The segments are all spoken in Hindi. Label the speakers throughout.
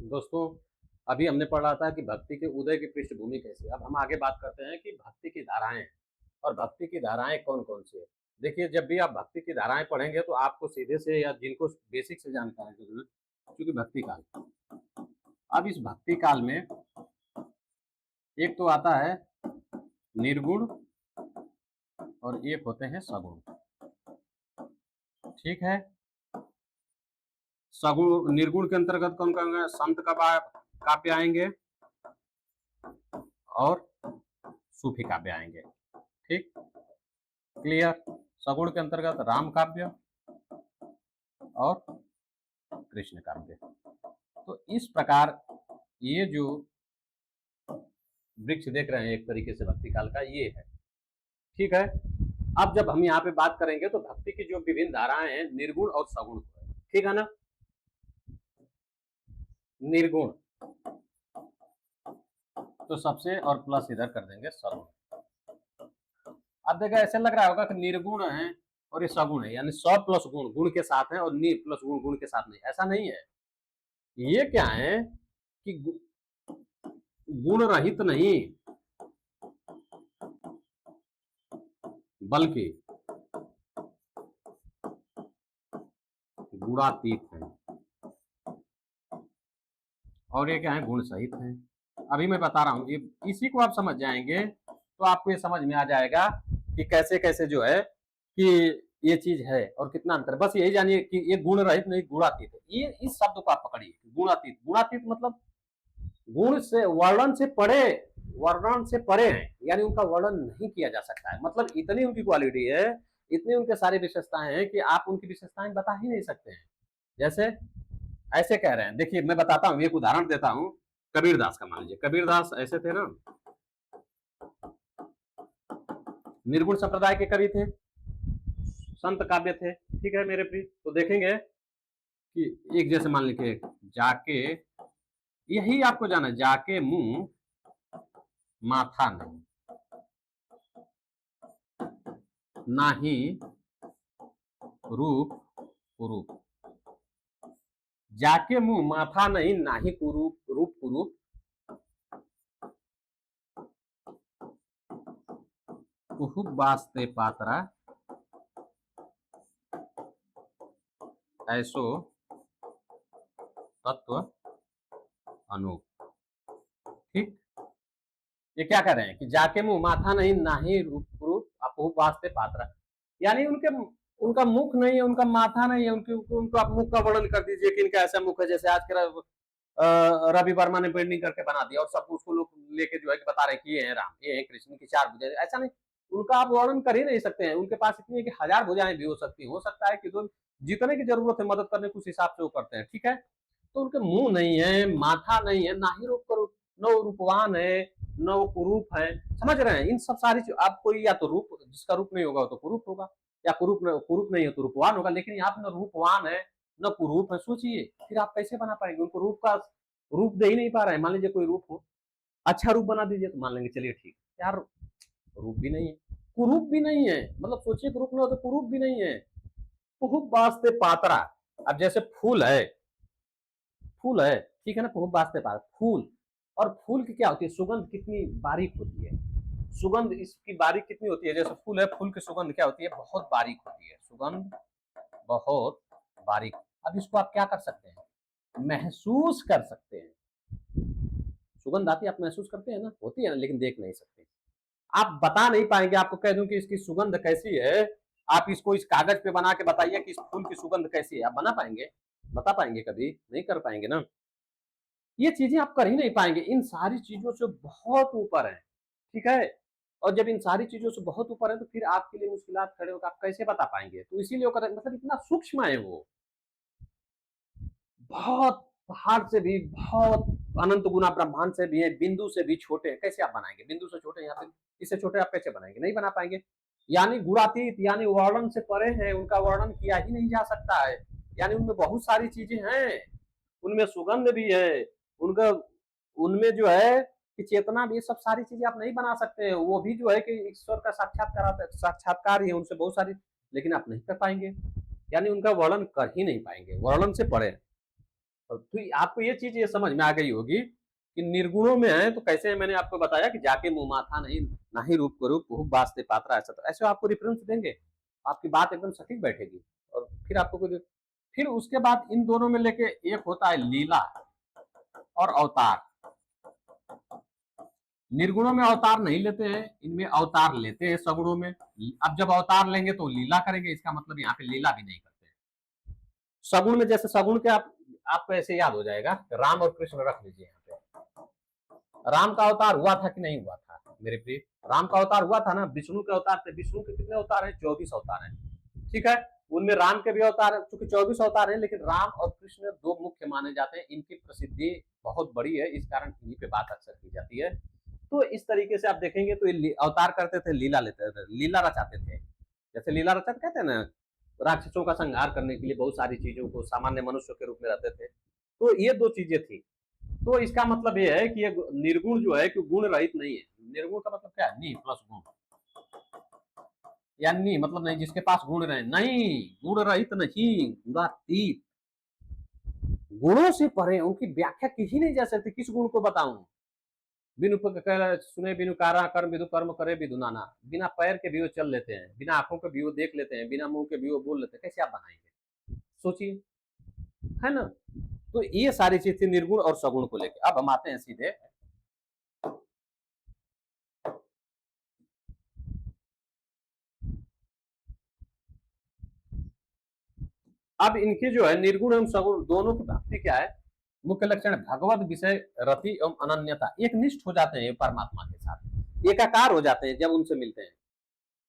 Speaker 1: दोस्तों, अभी हमने पढ़ा था कि भक्ति के उदय की पृष्ठभूमि कैसी है। अब हम आगे बात करते हैं कि भक्ति की धाराएँ और भक्ति की धाराएँ कौन-कौन सी है। देखिए, जब भी आप भक्ति की धाराएँ पढ़ेंगे तो आपको सीधे से या जिनको बेसिक से जानकारी है क्योंकि भक्ति काल। अब इस भक्ति काल में एक तो आता है निर्गुण और एक होते हैं सगुण, ठीक है? सगुण निर्गुण के अंतर्गत कौन-कौन है? संत काव्य आएँगे और सूफी काव्य आएँगे, ठीक? क्लियर? सगुण के अंतर्गत राम काव्य और कृष्ण काव्य। तो इस प्रकार ये जो वृक्ष देख रहे हैं एक तरीके से भक्ति काल का ये है, ठीक है? अब जब हम यहाँ पे बात करेंगे तो भक्ति की जो विभिन्न धाराएं हैं निर्गुण और सगुण, ठीक है ना? निर्गुण तो सबसे और प्लस इधर कर देंगे सगुण। अब देखा ऐसे लग रहा होगा कि निर्गुण है और ये सगुण है, यानी 100 प्लस गुण गुण के साथ है और नि प्लस गुण गुण के साथ नहीं, ऐसा नहीं है। ये क्या है कि गुण रहित नहीं बल्कि गुणातीत है और ये क्या है गुण सहित है। अभी मैं बता रहा हूँ, ये इसी को आप समझ जाएंगे तो आपको ये समझ में आ जाएगा कि कैसे कैसे जो है कि ये चीज है और कितना अंतर। बस यही जानिए कि ये गुण रहित नहीं गुणातीत है। ये इस शब्द को आप पकड़िए, गुणातीत। गुणातीत मतलब गुण से वर्णन से परे, वर्णन से परे है, यानी उनका वर्णन नहीं किया जा सकता है। मतलब इतनी उनकी क्वालिटी है, इतनी उनके सारी विशेषताएं हैं कि आप उनकी विशेषताएं बता ही नहीं सकते हैं। जैसे ऐसे कह रहे हैं, देखिए मैं बताता हूँ, एक उदाहरण देता हूँ। कबीरदास का मान लीजिए, कबीरदास ऐसे थे ना, निर्गुण संप्रदाय के कवि थे, संत काव्य थे, ठीक है मेरे प्रिय। तो देखेंगे कि एक जैसे मान लीजिए जाके, यही आपको जाना, जाके मुंह माथा नहीं, ना ही रूप कुरूप। जाके मुंह माथा नहीं, ना ही कुरूप रूप कुरूप। कुहुब वास्ते पात्रा ऐसो तत्व अनूप, ठीक। ये क्या कर रहे हैं कि जाके मुंह माथा नहीं, ना ही रूप रूप अपूप वास्ते पात्रा, यानी उनके उनका मुख नहीं है, उनका माथा नहीं है, उनके उनका मुख का वर्णन कर दीजिए कि इनका ऐसा मुख है जैसे आज के रवि वर्मा ने पेंटिंग करके बना दिया और सब उसको लोग लेके जो है कि बता रहे कि ये है राम, ये है कृष्ण की 4 भुजाएं। ऐसा नहीं, उनका आप वर्णन कर ही नहीं सकते हैं। उनके पास इतनी है कि 1000 भुजाएं भी हो सकता है कि जो जितने की जरूरत है मदद करने के उस हिसाब से वो करते हैं, ठीक है। तो उनके मुंह नहीं है, माथा नहीं है, ना ही रूप करूप, न वो रूपवान है, न वो कुरूप है। समझ रहे हैं? इन सब सारी चीज आप कोई या तो रूप, जिसका रूप नहीं होगा तो कुरूप होगा, या कुरूप नहीं है तो रूपवान होगा। लेकिन यहाँ पे न रूपवान है न कुरूप है। सोचिए फिर आप कैसे बना पाएंगे? उनको रूप का रूप दे ही नहीं पा रहे हैं। मान लीजिए कोई रूप हो, अच्छा रूप बना दीजिए तो मान लेंगे चलिए ठीक यार, रूप भी नहीं है, कुरूप भी नहीं है। मतलब सोचिए रूप ना हो तो कुरूप भी नहीं है। कुरूप वास्ते पात्रा, अब जैसे फूल है, फूल है, ठीक है ना, कुरूप वास्ते पात्रा फूल। और फूल की क्या होती है, सुगंध कितनी बारीक होती है, सुगंध इसकी बारीक कितनी होती है। जैसे फूल है, फूल की सुगंध क्या होती है, बहुत बारीक होती है, सुगंध बहुत बारीक। अब इसको आप क्या कर सकते हैं, महसूस कर सकते हैं। सुगंध आती है, आप महसूस करते हैं ना, होती है ना, लेकिन देख नहीं सकते। आप बता नहीं पाएंगे। आपको कह दूं कि इसकी सुगंध कैसी है, आप इसको इस कागज पे बना के बताइए कि इस फूल की सुगंध कैसी है, आप बना पाएंगे? बता पाएंगे? कभी नहीं कर पाएंगे ना। ये चीजें आप कर ही नहीं पाएंगे, इन सारी चीजों से बहुत ऊपर है, ठीक है। और जब इन सारी चीजों से बहुत ऊपर है तो फिर आपके लिए मुश्किलात खड़े होकर आप कैसे बता पाएंगे? तो इसीलिए मतलब इतना सूक्ष्म है वो, बहुत पहाड़ से भी, बहुत अनंत गुना ब्रह्मांड से भी है, बिंदु से भी छोटे हैं। कैसे आप बनाएंगे? बिंदु से छोटे, यहाँ पे इससे छोटे आप कैसे बनाएंगे? नहीं बना पाएंगे। यानी गुणातीत, यानी वर्णन से परे है, उनका वर्णन किया ही नहीं जा सकता है। यानी उनमें बहुत सारी चीजें हैं, उनमें सुगंध भी है, उनका उनमें जो है कि चेतना भी, सब सारी चीजें आप नहीं बना सकते। वो भी जो है कि ईश्वर का साक्षात्कार ही है, उनसे बहुत सारी, लेकिन आप नहीं कर पाएंगे। यानी उनका वर्णन कर ही नहीं पाएंगे, वर्णन से परे। तो आपको ये चीज ये समझ में आ गई होगी कि निर्गुणों में है तो कैसे, मैंने आपको बताया कि जाके मुंह माथा नहीं, ना ही रूप करूप खूब वास्ते पात्रा, ऐसा तो ऐसे आपको रेफरेंस देंगे, आपकी बात एकदम सटीक बैठेगी। और फिर आपको फिर उसके बाद इन दोनों में लेके एक होता है लीला और अवतार। निर्गुणों में अवतार नहीं लेते हैं, इनमें अवतार लेते हैं सगुणों में। अब जब अवतार लेंगे तो लीला करेंगे, इसका मतलब यहाँ पे लीला भी नहीं करते। सगुण में जैसे सगुण के आपको ऐसे याद हो जाएगा, राम और कृष्ण रख लीजिए यहाँ पे। राम का अवतार हुआ था कि नहीं हुआ था मेरे प्रिय? राम का अवतार हुआ था ना, विष्णु के अवतार थे। विष्णु के कितने अवतार हैं? 24 अवतार हैं, ठीक है। उनमें राम के भी अवतार, चूंकि 24 अवतार हैं, लेकिन राम और कृष्ण दो मुख्य माने जाते हैं। इनकी प्रसिद्धि बहुत बड़ी है, इस कारण इन्हीं पे बात अक्सर की जाती है। तो इस तरीके से आप देखेंगे तो ये अवतार करते थे, लीला लेते थे, लीला रचाते थे। जैसे लीला रचत कहते हैं ना, राक्षसों का संहार करने के लिए बहुत सारी चीजों को सामान्य मनुष्य के रूप में रहते थे। तो ये दो चीजें थी। तो इसका मतलब ये है कि ये निर्गुण जो है कि गुण रहित नहीं है। निर्गुण का मतलब क्या है? नी प्लस गुण, या नी मतलब नहीं जिसके पास गुण रहे, नहीं, गुण रहित नहीं, गुणातीत, गुणों से परे। उनकी व्याख्या किसी नहीं जा सकती। किस गुण को बताऊं? बिनु सुने बिनु कारा कर्म विदु कर्म करे बिदु नाना। बिना पैर के भी वो चल लेते हैं, बिना आंखों के भी वो देख लेते हैं, बिना मुंह के भी वो बोल लेते हैं। कैसे आप बनाएंगे? सोचिए, है ना। तो ये सारी चीज थी निर्गुण और सगुण को लेकर। अब हम आते हैं सीधे, अब इनके जो है निर्गुण एवं सगुण दोनों की भक्ति क्या है? मुख्य लक्षण भगवत विषय रति एवं अनन्यता। एक निष्ठ हो जाते हैं परमात्मा के साथ, एकाकार हो जाते हैं जब उनसे मिलते हैं,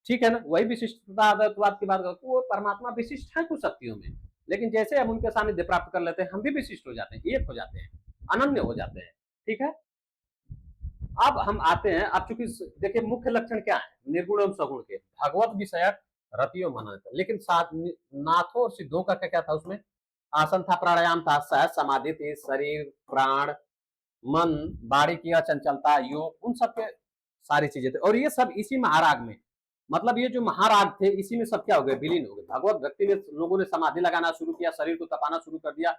Speaker 1: ठीक है ना। वही विशिष्टता अद्वैतवाद की बात करते, वो परमात्मा विशिष्ट है कुछ शक्तियों में, लेकिन जैसे हम उनके सानिध्य प्राप्त कर लेते हैं, हम भी विशिष्ट हो जाते हैं, एक हो जाते हैं, अनन्य हो जाते हैं, ठीक है। अब हम आते हैं, अब चूंकि देखिए मुख्य लक्षण क्या है निर्गुण एवं सगुण के? भगवत विषयक रतियो मनन। लेकिन साथ नाथों और सिद्धों का क्या क्या था उसमें? आसन था, प्राणायाम था, सहज समाधि थी, शरीर प्राण मन बाड़ी की अचंचलता, योग, उन सब के सारी चीजें थे। और ये सब इसी महाराग में, मतलब ये जो महाराग थे इसी में सब क्या हो गए? विलीन हो गए। भगवत भक्ति में लोगों ने समाधि लगाना शुरू किया, शरीर को तपाना शुरू कर दिया,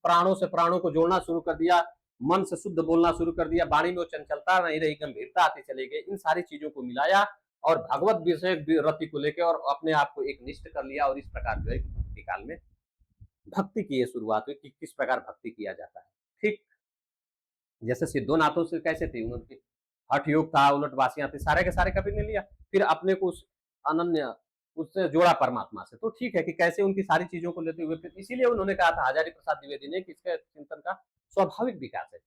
Speaker 1: प्राणों से प्राणों को जोड़ना शुरू कर दिया, मन से शुद्ध बोलना शुरू कर दिया, वाणी में वो चंचलता नहीं रही, गंभीरता आती चली गई। इन सारी चीजों को मिलाया और भगवत विषय रति को लेकर और अपने आप को एक निष्ठ कर लिया। और इस प्रकार जो है भक्ति काल में भक्ति की शुरुआत हुई कि किस प्रकार भक्ति किया जाता है, ठीक। जैसे सिद्धोनाथों से कैसे थे, उनके हठ योग था, उलट वासियां थी, सारे के सारे कबीर ने लिया, फिर अपने को उस अनन्य उससे जोड़ा परमात्मा से। तो ठीक है कि कैसे उनकी सारी चीजों को लेते हुए, फिर इसीलिए उन्होंने कहा था हजारी प्रसाद द्विवेदी ने कि इसके चिंतन का स्वाभाविक विकास है।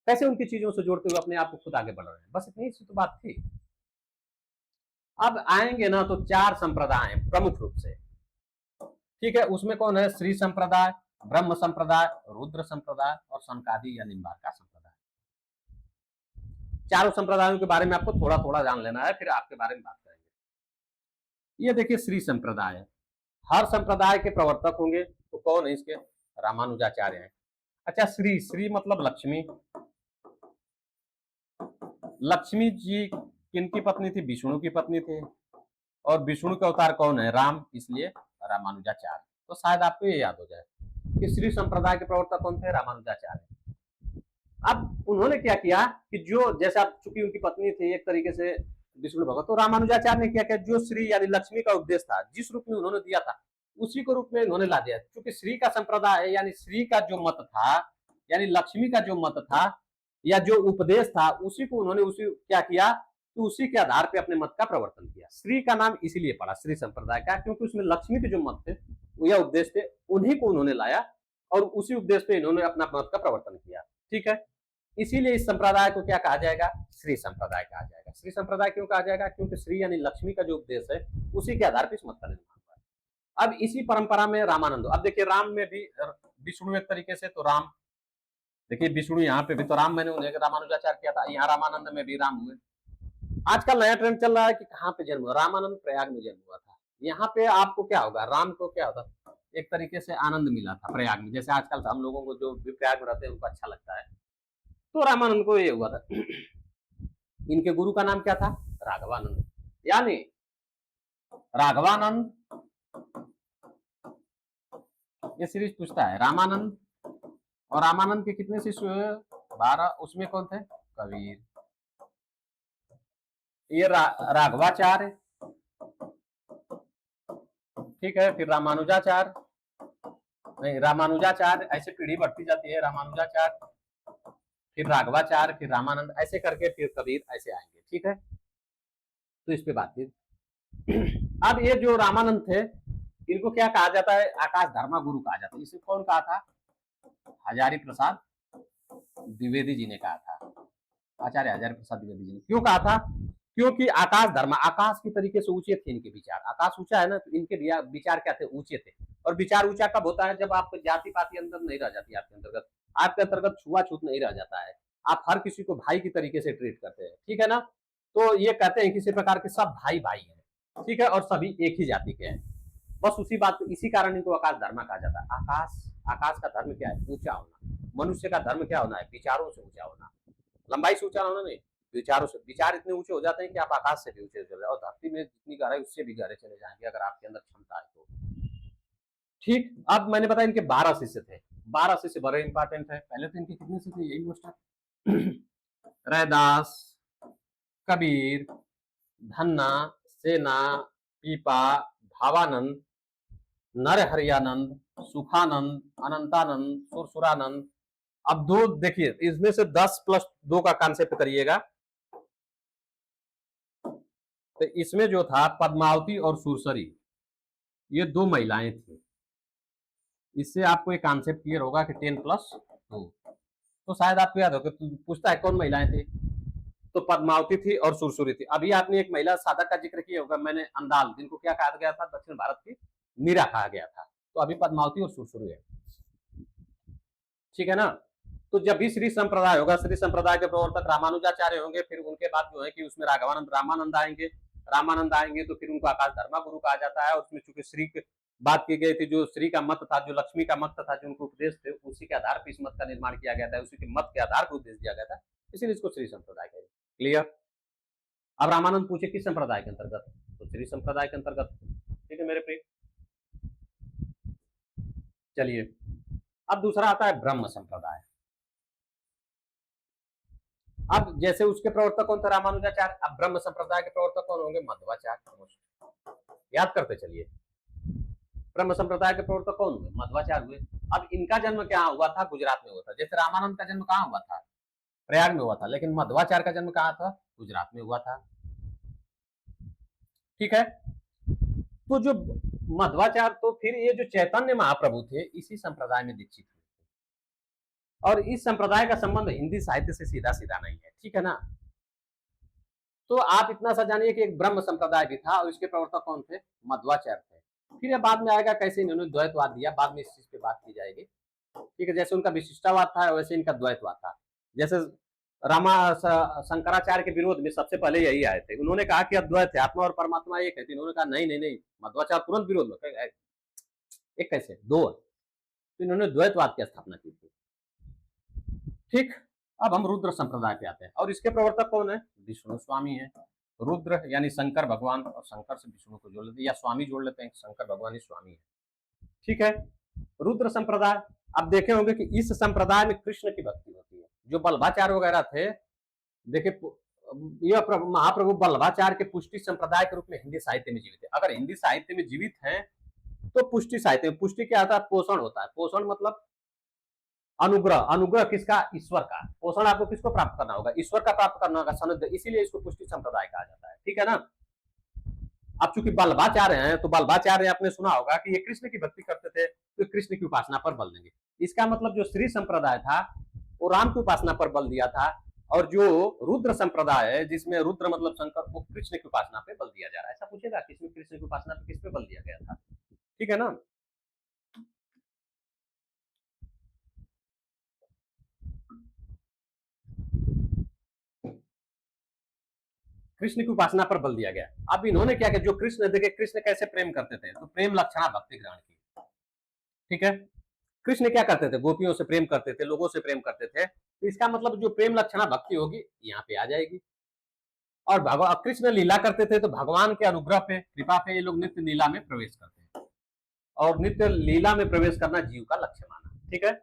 Speaker 1: कैसे उनकी चीजों से जोड़ते हुए अपने आप को खुद आगे बढ़ रहे हैं, बस इतनी सी तो बात थी। अब आएंगे ना तो चार संप्रदाय प्रमुख रूप से, ठीक है। उसमें कौन है? श्री संप्रदाय, ब्रह्म संप्रदाय, रुद्र संप्रदाय और सनकादि या निम्बार का संप्रदाय। चारों संप्रदायों के बारे में आपको थोड़ा थोड़ा जान लेना है, फिर आपके बारे में बात करेंगे। ये देखिए श्री संप्रदाय है, हर संप्रदाय के प्रवर्तक होंगे। तो कौन है इसके? रामानुजाचार्य हैं। अच्छा, श्री, श्री मतलब लक्ष्मी। लक्ष्मी जी किनकी पत्नी थी? विष्णु की पत्नी थी। और विष्णु का अवतार कौन है? राम, इसलिए रामानुजाचार्य। तो शायद आपको ये याद हो जाए कि श्री संप्रदाय के प्रवर्तक कौन थे? रामानुजाचार्य। अब उन्होंने क्या किया कि जो, जैसे आप चूंकि उनकी पत्नी थी एक तरीके से विष्णु भगवत, तो रामानुजाचार्य ने क्या किया, जो श्री यानी लक्ष्मी का उपदेश था, जिस रूप में उन्होंने दिया था उसी को रूप में उन्होंने ला दिया। क्योंकि श्री का संप्रदाय है, यानी श्री का जो मत था, यानी लक्ष्मी का जो मत था या जो उपदेश था, उसी को उन्होंने उसी क्या किया, तो उसी के आधार पर अपने मत का प्रवर्तन किया। श्री का नाम इसीलिए पड़ा श्री संप्रदाय का, क्योंकि उसमें लक्ष्मी के जो मत थे या उपदेश थे उन्हीं को उन्होंने लाया और उसी उपदेश पे इन्होंने अपना मत का प्रवर्तन किया, ठीक है। इसीलिए इस संप्रदाय को क्या कहा जाएगा? श्री संप्रदाय कहा जाएगा। श्री संप्रदाय क्यों कहा जाएगा? क्योंकि श्री यानी लक्ष्मी का जो उपदेश है उसी के आधार पर इस मत का निर्माण हुआ है। अब इसी परंपरा में रामानंद, अब देखिए राम में भी विष्णु एक तरीके से, तो राम देखिए विष्णु यहाँ पे भी तो राम, मैंने उन्हें रामानुजाचार्य किया था, यहाँ रामानंद में भी राम हुए। आजकल नया ट्रेंड चल रहा है कि कहाँ पे जन्म हुआ? रामानंद प्रयाग में जन्म हुआ था। यहाँ पे आपको क्या होगा? राम को क्या होता, एक तरीके से आनंद मिला था प्रयाग में, जैसे आजकल हम लोगों को जो भी प्रयाग में रहते हैं उनको अच्छा लगता है, तो रामानंद को ये हुआ था। इनके गुरु का नाम क्या था? राघवानंद। यानी राघवानंद, ये सीरीज पूछता है रामानंद और रामानंद के कितने शिष्य हुए? 12। उसमें कौन थे? कबीर। ये राघवाचार्य, ठीक है। फिर रामानुजाचार्य, नहीं रामानुजाचार्य, ऐसे पीढ़ी बढ़ती जाती है। रामानुजाचार्य, फिर राघवाचार्य, फिर रामानंद, ऐसे करके फिर कबीर, ऐसे आएंगे, ठीक है। तो इस पे बात थी। अब ये जो रामानंद थे, इनको क्या कहा जाता है? आकाश धर्मा गुरु कहा जाता है। इसे कौन कहा था? हजारी प्रसाद द्विवेदी जी ने कहा था। आचार्य हजारी प्रसाद द्विवेदी जी ने क्यों कहा था? क्योंकि आकाश धर्मा, आकाश की तरीके से ऊंचे थे इनके विचार। आकाश ऊंचा है ना, तो इनके विचार क्या थे? ऊंचे थे। और विचार ऊंचा कब होता है? जब आप जाति पाति अंदर नहीं रह जाती, आपके अंतर्गत छुआछूत नहीं रह जाता है, आप हर किसी को भाई की तरीके से ट्रीट करते हैं, ठीक है ना। तो ये कहते हैं किसी प्रकार के सब भाई भाई हैं, ठीक है, और सभी एक ही जाति के हैं। बस उसी बात, इसी कारण इनको आकाश धर्मा कहा जाता है। आकाश, आकाश का धर्म क्या है? ऊंचा होना। मनुष्य का धर्म क्या होना है? विचारों से ऊंचा होना। लंबाई से ऊंचा होना नहीं, विचारों से। विचार इतने ऊंचे हो जाते हैं कि आप आकाश से भी ऊंचे चले जाओ, और धरती में जितनी गहराई उससे भी गहरे चले जाएंगे, अगर आपके अंदर क्षमता है तो। ठीक। अब मैंने बताया इनके 12 शिष्य थे। 12 शिष्य बड़े इंपॉर्टेंट है। पहले तो इनके कितने शिष्य थे, यही क्वेश्चन। रैदास, कबीर, धन्ना, सेना, पीपा, भावानंद, नरहरियानंद, सुखानंद, अनंतानंद, सुरसुरानंद। अब दो देखिए, इसमें से 10 + 2 का कॉन्सेप्ट करिएगा। तो इसमें जो था पद्मावती और सुरसरी, ये 2 महिलाएं थी। इससे आपको एक कॉन्सेप्ट क्लियर होगा कि 10 + 2। तो शायद आपको याद होगा, पूछता है कौन महिलाएं थी, तो पद्मावती थी और सुरसुरी थी। अभी आपने एक महिला साधक का जिक्र किया होगा, मैंने अंदाल, जिनको क्या कहा गया था? दक्षिण भारत की मीरा कहा गया था। तो अभी पद्मावती और सुरसुरी है, ठीक है ना। तो जब भी श्री संप्रदाय होगा, श्री संप्रदाय के प्रवर्तक रामानुजाचार्य होंगे, फिर उनके बाद जो है कि उसमें रामानंद आएंगे। रामानंद आएंगे तो फिर उनको आकाश धर्मा गुरु कहा जाता है। उसमें चूंकि श्री की बात की गई थी, जो श्री का मत था, जो लक्ष्मी का मत था, जो उनको उपदेश थे, उसी के आधार पर इस मत का निर्माण किया गया था, उसी के मत के आधार पर उपदेश दिया गया था, इसीलिए इसको श्री संप्रदाय कहेंगे। क्लियर। अब रामानंद पूछे किस संप्रदाय के अंतर्गत, तो श्री संप्रदाय के अंतर्गत, ठीक है मेरे प्रिय। चलिए, अब दूसरा आता है ब्रह्म संप्रदाय। अब जैसे उसके प्रवर्तक कौन थे? रामानुजाचार्य। अब ब्रह्म संप्रदाय के प्रवर्तक कौन होंगे? मध्वाचार्य। याद करते चलिए, ब्रह्म संप्रदाय के प्रवर्तक कौन हुए? मध्वाचार्य हुए। अब इनका जन्म क्या हुआ था? गुजरात में हुआ था। जैसे रामानंद का जन्म कहाँ हुआ था? प्रयाग में हुआ था, लेकिन मध्वाचार्य का जन्म कहाँ था? गुजरात में हुआ था, ठीक है। तो जो मध्वाचार्य, तो फिर ये जो चैतन्य महाप्रभु थे, इसी संप्रदाय में दीक्षित हुए, और इस संप्रदाय का संबंध हिंदी साहित्य से सीधा सीधा नहीं है, ठीक है ना। तो आप इतना सा जानिए कि एक ब्रह्म संप्रदाय भी था, और इसके प्रवर्तक कौन थे? मध्वाचार्य थे। फिर बाद में आएगा कैसे इन्होंने द्वैतवाद दिया, बाद में इस चीज पे बात की जाएगी, ठीक है। जैसे उनका विशिष्टावाद था, वैसे इनका द्वैतवाद था। जैसे शंकराचार्य के विरोध में सबसे पहले यही आए थे। उन्होंने कहा कि अद्वैत है, आत्मा और परमात्मा एक है। इन्होंने कहा नहीं नहीं नहीं, मध्वाचार्य तुरंत विरोध में, एक कैसे, दो। तो इन्होंने द्वैतवाद की स्थापना की थी, ठीक। अब हम रुद्र संप्रदाय पे आते हैं, और इसके प्रवर्तक कौन है? विष्णु स्वामी है। रुद्र यानी शंकर भगवान, और शंकर से विष्णु को जोड़ लेते हैं, या स्वामी जोड़ लेते हैं, शंकर भगवान ही स्वामी है, ठीक है। रुद्र संप्रदाय, अब देखे होंगे कि इस संप्रदाय में कृष्ण की भक्ति होती है। जो बल्लभाचार्य वगैरह थे, देखिए यह महाप्रभु बल्लभाचार्य के पुष्टि संप्रदाय के रूप में हिंदी साहित्य में जीवित है। अगर हिंदी साहित्य में जीवित है, तो पुष्टि साहित्य में, पुष्टि क्या होता है? पोषण होता है। पोषण मतलब अनुग्रह। अनुग्रह किसका? ईश्वर का। पोषण आपको किसको प्राप्त करना होगा? ईश्वर का प्राप्त करना होगा, सनद, इसीलिए इसको पुष्टि संप्रदाय कहा जाता है, ठीक है ना। अब चूंकि बल्लभाचार्य हैं, तो बल्लभाचार्य आपने सुना होगा कि ये कृष्ण की भक्ति करते थे, तो कृष्ण की उपासना पर बल देंगे। इसका मतलब जो श्री संप्रदाय था, वो राम की उपासना पर बल दिया था, और जो रुद्र संप्रदाय है, जिसमें रुद्र मतलब शंकर, वो कृष्ण की उपासना पे बल दिया जा रहा है। ऐसा पूछेगा किसमें कृष्ण की उपासना पे किस पे बल दिया गया था, ठीक है ना। कृष्ण की उपासना पर बल दिया गया। अब इन्होंने क्या किया? जो कृष्ण, देखे कृष्ण कैसे प्रेम करते थे, तो प्रेम लक्षणा भक्ति ग्रहण की, ठीक है। कृष्ण क्या करते थे? गोपियों से प्रेम करते थे, लोगों से प्रेम करते थे। तो इसका मतलब जो प्रेम लक्षणा भक्ति होगी, यहाँ पे आ जाएगी। और भगवान कृष्ण लीला करते थे, तो भगवान के अनुग्रह पे, कृपा पे ये लोग नित्य लीला में प्रवेश करते हैं, और नित्य लीला में प्रवेश करना जीव का लक्ष्य माना, ठीक है।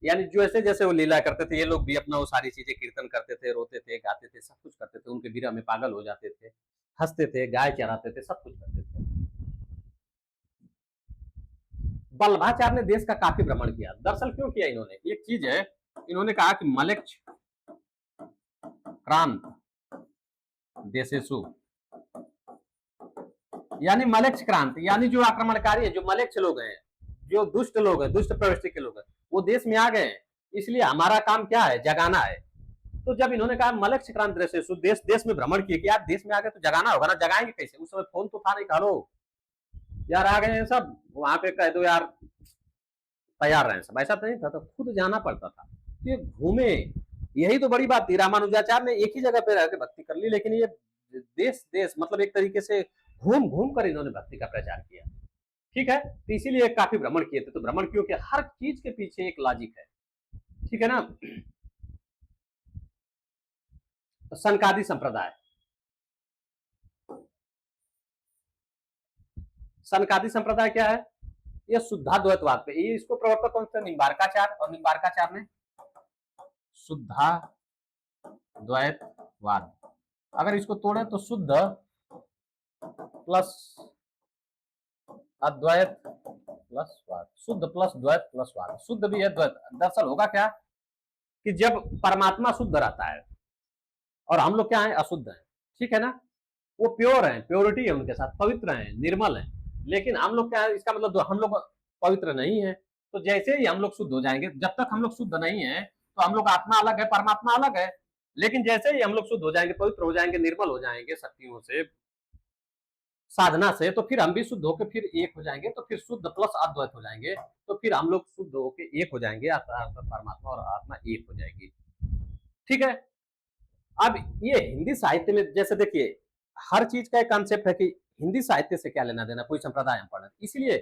Speaker 1: यानी जैसे जैसे वो लीला करते थे, ये लोग भी अपना वो सारी चीजें कीर्तन करते थे, रोते थे, गाते थे, सब कुछ करते थे, उनके विरह में पागल हो जाते थे, हंसते थे, गाय चराते थे, सब कुछ करते थे। वल्लभाचार्य ने देश का काफी भ्रमण किया। दरअसल क्यों किया इन्होंने, एक चीज है, इन्होंने कहा कि मलेच्छ क्रांत देशेषु, यानी मलेच्छ क्रांति, यानी जो आक्रमणकारी है, जो मलेच्छ लोग हैं, जो दुष्ट लोग हैं, दुष्ट प्रवृत्ति के लोग हैं, वो देश में आ गए हैं, इसलिए हमारा काम क्या है, जगाना है। तो जब इन्होंने कहा मलेच्छ क्रांति देशेषु, देश देश में भ्रमण किए कि आप देश में आ गए तो जगाना होगा ना, जगाएंगे कैसे, उस समय फोन तो था नहीं, कहो यार आ गए हैं सब, वहां पे कह दो यार तैयार रहे सब, ऐसा तो नहीं था, तो खुद जाना पड़ता था। तो ये घूमे, यही तो बड़ी बात थी। रामानुजाचार्य ने एक ही जगह पे रहकर भक्ति कर ली, लेकिन ये देश देश मतलब एक तरीके से घूम घूम कर इन्होंने भक्ति का प्रचार किया। ठीक है, तो इसीलिए काफी भ्रमण किए थे। तो भ्रमण क्यों किया, हर चीज के पीछे एक लॉजिक है, ठीक है ना। तो सनकादि संप्रदाय, सनकादि संप्रदाय क्या है, ये शुद्धाद्वैतवाद पे, ये इसको प्रवर्तक कौन थे, निम्बार्काचार्य, और निम्बार्काचार्य ने शुद्धाद्वैतवाद, अगर इसको तोड़े तो शुद्ध प्लस अद्वैत प्लस वाद, शुद्ध प्लस द्वैत प्लस वाद, शुद्ध भी है द्वैत। दरअसल होगा क्या कि जब परमात्मा शुद्ध रहता है और हम लोग क्या है, अशुद्ध है, ठीक है ना, वो प्योर है, प्योरिटी है उनके साथ, पवित्र है, निर्मल है, लेकिन हम लोग क्या है, इसका मतलब हम लोग पवित्र नहीं है। तो जैसे ही हम लोग शुद्ध हो जाएंगे, जब तक हम लोग शुद्ध नहीं है तो हम लोग आत्मा अलग है, परमात्मा अलग है, लेकिन जैसे ही हम लोग शुद्ध हो जाएंगे, पवित्र हो जाएंगे, निर्मल हो जाएंगे शक्तियों से, साधना से, तो फिर हम भी शुद्ध होकर फिर एक हो जाएंगे, तो फिर शुद्ध प्लस अद्वैत हो जाएंगे, तो फिर हम लोग शुद्ध होकर एक हो जाएंगे, परमात्मा और आत्मा एक हो जाएगी। ठीक है, अब ये हिंदी साहित्य में जैसे देखिए, हर चीज का एक कॉन्सेप्ट है कि हिंदी साहित्य से क्या लेना देना, कोई संप्रदाय हम पढ़े, इसलिए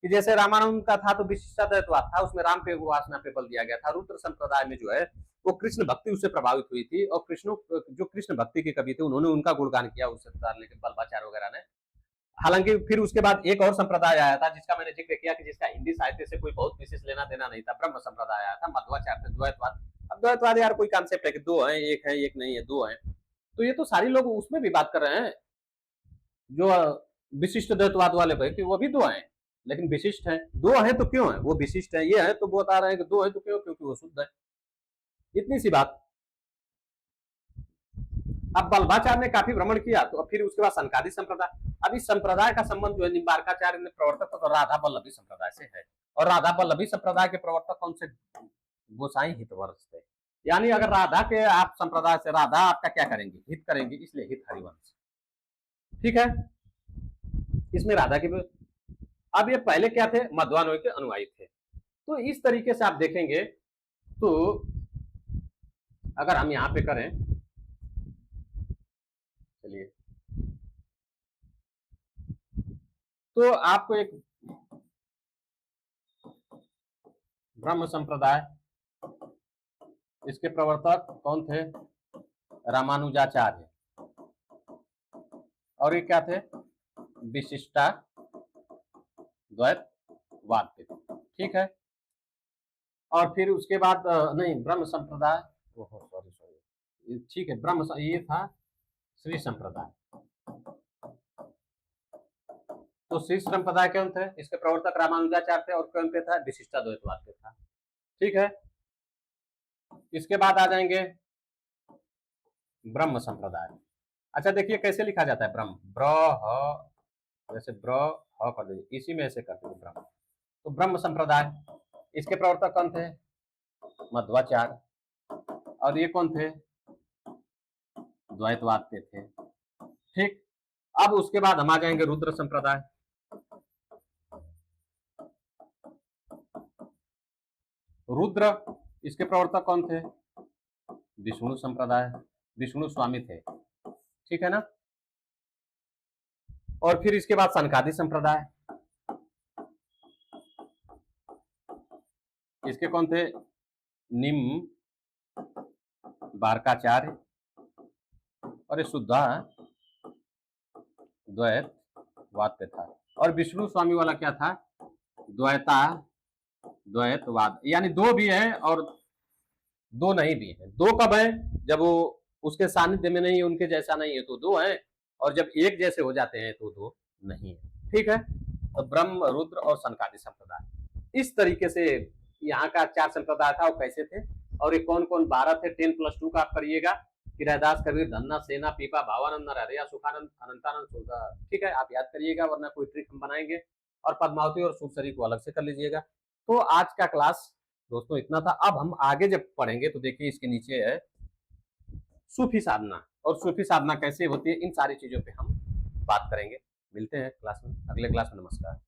Speaker 1: कि जैसे रामानंद का था तो विशिष्टाद्वैतवाद था, उसमें राम पे उपासना पे बल दिया गया था। रुद्र संप्रदाय में जो है वो कृष्ण भक्ति उससे प्रभावित हुई थी, और कृष्ण जो कृष्ण भक्ति के कवि थे उन्होंने उनका गुणगान किया उससे लेके बल्बाचार्य वगैरह ने। हालांकि फिर उसके बाद एक और संप्रदाय आया था जिसका मैंने जिक्र किया कि जिसका हिंदी साहित्य से कोई बहुत विशेष लेना देना नहीं था, ब्रह्म संप्रदाय आया था, मध्वाचार्य, द्वैतवाद। अब द्वैतवाद यार कोई कॉन्सेप्ट है कि दो है, एक नहीं है, दो है, तो ये तो सारी लोग उसमें भी बात कर रहे हैं, जो विशिष्ट द्वैतवाद वाले भाई कि वो भी दो हैं, लेकिन विशिष्ट है, दो है तो क्यों है वो विशिष्ट है, ये है तो वो बता रहे हैं कि दो है तो क्यों, क्योंकि वो शुद्ध है, इतनी सी बात। अब बल्भाचार्य ने काफी भ्रमण किया, तो फिर उसके बाद सनकादि संप्रदाय। अब इस संप्रदाय का संबंध जो है निम्बार्काचार्य ने प्रवर्तक तो राधा वल्लभी संप्रदाय से है, और राधा वल्लभी संप्रदाय के प्रवर्तक कौन से, गोसाई हितवर्ष थे, यानी अगर राधा के आप संप्रदाय से, राधा आपका क्या करेंगे, हित करेंगे, इसलिए हित हरिवंश, ठीक है, इसमें राधा के। अब ये पहले क्या थे, मध्वान्वय के अनुयायी थे। तो इस तरीके से आप देखेंगे, तो अगर हम यहां पे करें, चलिए, तो आपको एक ब्रह्म संप्रदाय, इसके प्रवर्तक कौन थे, रामानुजाचार्य, और ये क्या थे, विशिष्टा द्वैतवाद के, ठीक है। और फिर उसके बाद नहीं, ब्रह्म संप्रदाय, ओहो सॉरी सॉरी, ठीक है, ब्रह्म ये था श्री संप्रदाय। तो श्री संप्रदाय कौन थे, इसके प्रवर्तक रामानुजाचार्य थे, और कौन पे था, विशिष्टाद्वैतवाद पे था, ठीक है। इसके बाद आ जाएंगे ब्रह्म संप्रदाय। अच्छा देखिए कैसे लिखा जाता है ब्रह्म, ब्र जैसे ब्र ह कर दीजिए, इसी में ऐसे कर दीजिए ब्रह्म। तो ब्रह्म संप्रदाय, इसके प्रवर्तक कौन थे, मध्वाचार्य, और ये कौन थे, द्वैतवाद के थे, ठीक। अब उसके बाद हम आ जाएंगे रुद्र संप्रदाय। रुद्र, इसके प्रवर्तक कौन थे, विष्णु संप्रदाय, विष्णु स्वामी थे, ठीक है ना। और फिर इसके बाद सनकादि संप्रदाय, इसके कौन थे, निम्न बारकाचार्य, और ये शुद्धा द्वैतवाद पे था। और विष्णु स्वामी वाला क्या था, द्वैता द्वैतवाद यानी दो भी है और दो नहीं भी है। दो कब है? जब वो उसके सानिध्य में नहीं है, उनके जैसा नहीं है तो दो है, और जब एक जैसे हो जाते हैं तो दो नहीं है। ठीक है, तो ब्रह्म, रुद्र और सनकादि संप्रदाय, इस तरीके से यहाँ का 4 संप्रदाय था, वो कैसे थे और ये कौन कौन 12 थे। 10+2 का आप करिएगा कि रैदास, कबीर, धन्ना, सेना, पीपा, भावानंद, नरहरिया, सुखानंद, अनंतानंद, ठीक है, आप याद करिएगा, वरना कोई ट्रिक हम बनाएंगे। और पद्मावती और सुरसरी को अलग से कर लीजिएगा। तो आज का क्लास दोस्तों इतना था। अब हम आगे जब पढ़ेंगे तो देखिए इसके नीचे है सूफी साधना, और सूफी साधना कैसे होती है, इन सारी चीजों पे हम बात करेंगे। मिलते हैं क्लास में, अगले क्लास में। नमस्कार।